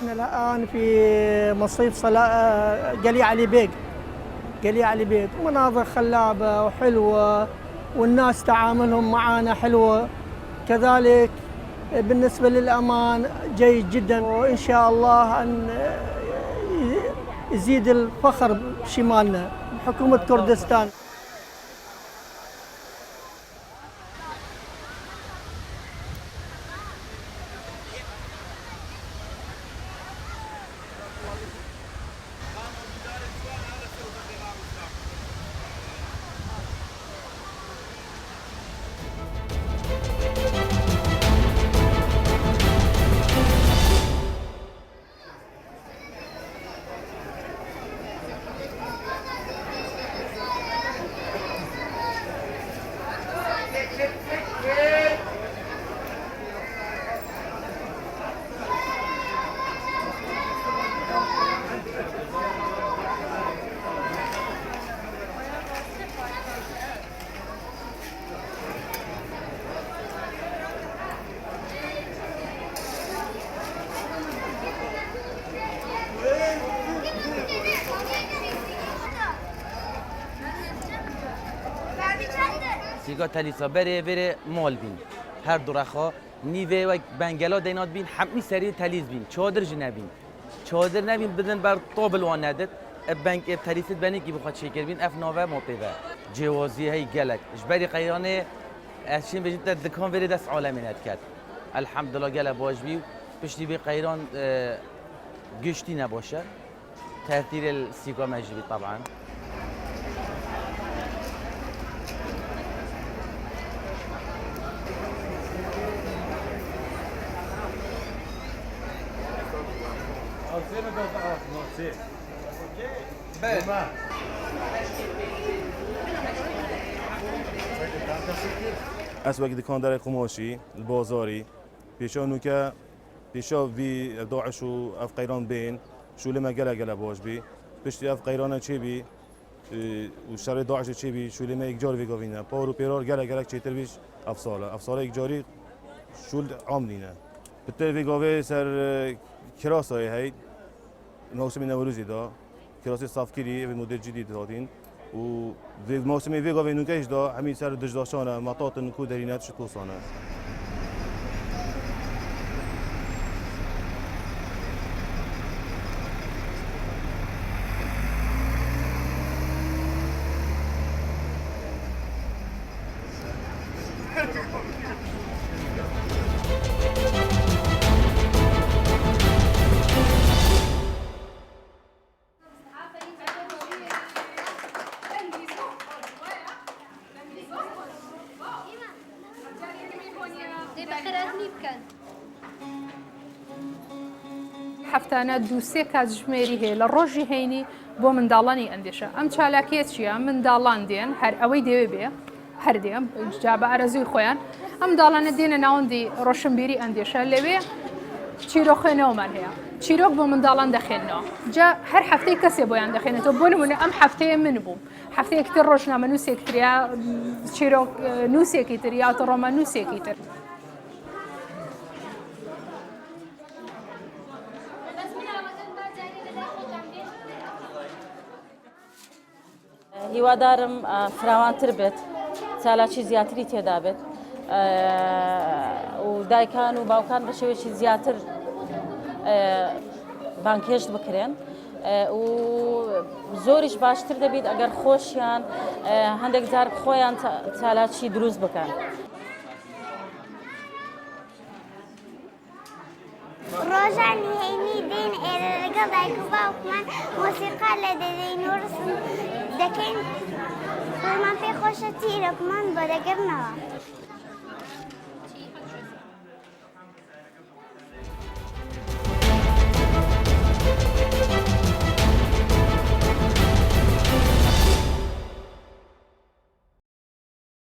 احنا الآن في مصيف قليع علي بيك. قليع علي بيك مناظر خلابة وحلوة، والناس تعاملهم معنا حلوة كذلك. بالنسبة للأمان جيد جدا، وإن شاء الله أن يزيد الفخر بشمالنا بحكومة كردستان. سیگا تلیسا بره مال بین هر دو رخا نیوه و بنگلا دینات بین حمی سری تلیز بین چادر جنبین چادر نبین بدن بر طابل وان ندد بنگ تلیست بنی کی بخواد شکر بین اف نوه موپیوه جوازی هی گلک اجباری قیرانه اشین بجید دکان بره دست عالمی ند کرد الحمدلله گله باش بی پشتی بی قیران گشتی نباشه تأثیر السیگا مجبی طبعا. اسواق دكاندار قماشي البازاري بيشانو كا بيشاف بي داعش واف قيران بين شو لما قلا باش بي بيشتي اف قيرانه تشي بي وشر داعش تشي بي شو لما اجار في قوينا بارو بيرار قلا تشيتر بيش افصاله اجاري شو عاملينا بالتالي في قوي سر كراسه هي موسم نوروزي دا كراسي صافكيري في موديل جديد دادين و في موسم في قوي نوكاش دا همين سر دجداشانه مطاط نكو درينات شتوصانه. حفتانە دووسێ کات ژمێری هەیە لە ڕۆژی هەینی بۆ منداڵانی ئەندێشە ئەم چالاکیە چیە منداڵان دێن هەر ئەوەی دەوێ بێ هەردێم جا بە ئارەزوی خۆیان ئەم منداڵانە دێنە ناوەندی ڕۆشنبیری ئەندێشە لەوێ چیرۆخێنەوەمان هەیە چیرۆک بۆ منداڵان دەخێنەوە جا هەر هەفتەی کەسێ بۆیان دەخێنێتەوە بۆ نمونە ئەم هەفتەیە من بووم هەفتەیەکی تر ڕۆژنامە نووسێکتریا چیرۆک نووسێکی تر یا ڕۆمە نووسێکی تر. هیوادارم فراوانتر بێت چالاکی زیاتری تێدا بێت و دایکان و باوکان بە شێوەیەکی زیاتر بانکێشت بکرێن و زۆریش باشتر دەبێت ئەگەر خۆشیان هەندێک جار خۆیان چالاکی دروست بکەن. ڕۆژانی هەینی دێن ئێرە لەگەڵ دایک و باوکمان مۆسیقا لە دەدەین و ڕسم دەکەین خۆمان پێی خۆشە چیرۆکمان بۆ دەگرنەوە.